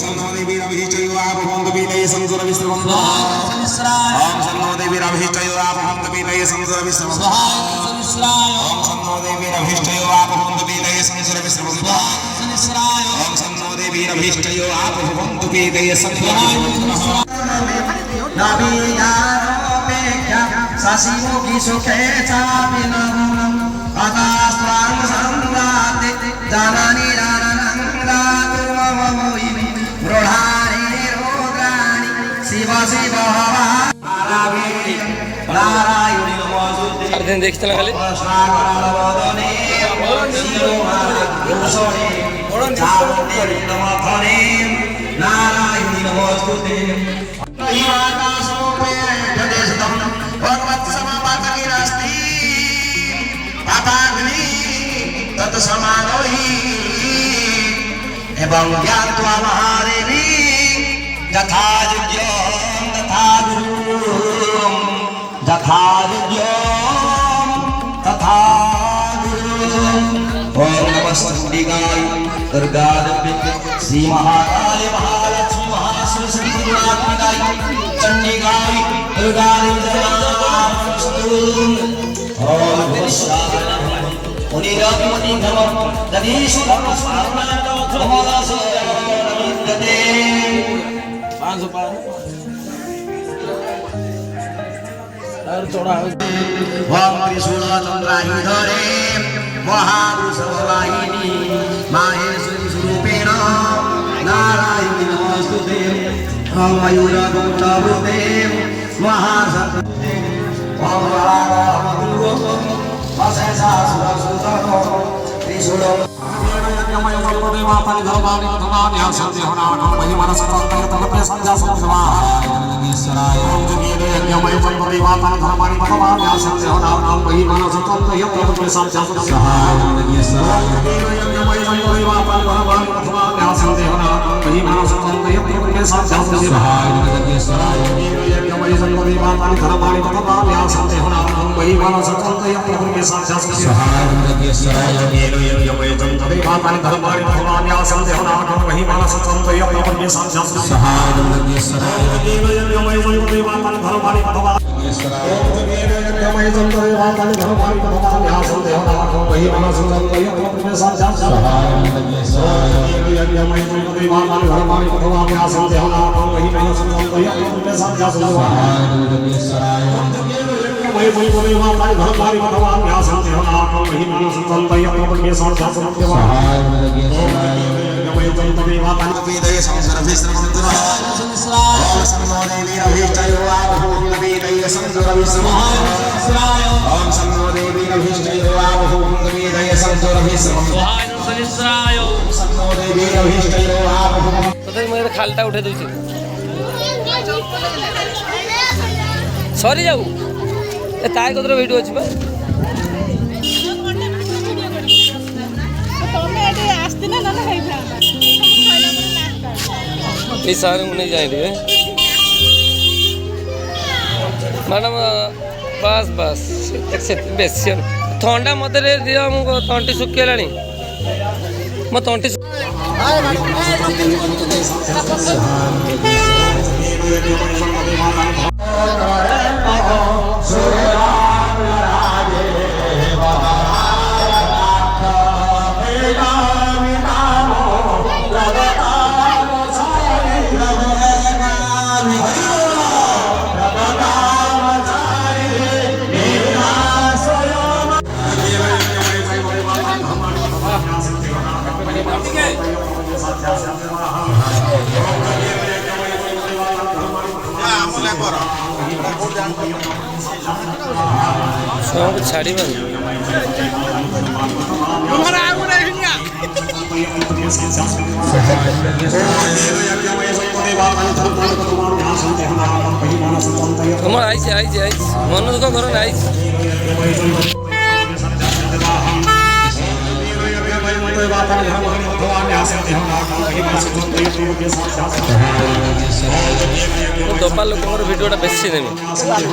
सन्नो देवीरभिष्टयोरापहन्तपीतये संसुरविश्रवन्तु ओम सन्नो देवीरभिष्टयोरापहन्तपीतये संसुरविश्रवन्तु ओम सन्नो देवीरभिष्टयोरापहन्तपीतये संसुरविश्रवन्तु ओम Sanno देवीरभिष्टयोरापहन्तपीतये संसुरविश्रवन्तु Sasimuki sukhe chaminam atastvang samvate janani jananangatu mamamoyimi mrodhani rodrani shiva shiva bhavani narayani namosute earthen देखते ना खाली narayani namosute एवं ज्ञात्वा महादेवी यथा यज्ञं तथा गुरुं यथा यज्ञं तथा गुरुं ओम नमः स्तुतिगाय दुर्गादेवी श्री महाकाली महालक्ष्मी महासरस्वती दुर्गात्मिकाय चंडिकाय दुर्गादेवी नमस्तु ओम नमः Unirami namam dadisu namam sarvana namalasu namindate Om Trishula Chandrahidhare Mahavusavahini Maheshwari Surupena Narayani Namostute Om Mayura Bhutavute Mahasakute Om Rama Masesa Sura Sura Trishula Yamaya Gopade Mata Dharmani Dhamani Asante Honana Mahimana Satanta Yatalape Sanja Samsava Om Jagire Yamaya Gopade Mata Dharmani Dhamani Asante Honana Mahimana Satanta Yatalape Sanja Samsava Om Jagire Yamaya Gopade Mata Dharmani Dhamani Asante Honana Mahimana Satanta Yatalape Sanja Samsava Om Jagire Yamaya Gopade Mata Dharmani Dhamani Asante Honana Mahimana Satanta Yatalape Sanja Samsava Matan dharmani dhamani asante honana mahimana satanta yatapani sanjam sahaya nagye saraya yamay yamay matan dharmani dhamani yamay yamay matan dharmani dhamani asante honana mahimana satanta yatapani sanjam sahaya nagye saraya yamay yamay matan dharmani dhamani asante honana mahimana satanta yatapani sanjam sahaya nagye saraya May may matan dharmani dhamani asante honana mahimana satanta yatapani sanjam sahaya खालटा उठे दूसरे sorry जाऊ तार कदर video अच्छी ये सारे मुझे जाए मैडम बस बस बेस थंडा मत दिया मुझे तंटी सुखीगला मो तंटी सब छाड़ी बन তোমার আইছে আইছে আইছে মনোজ কো ঘর আইছে तो दोपहर लोक भिडियोटा बेसी नेमी।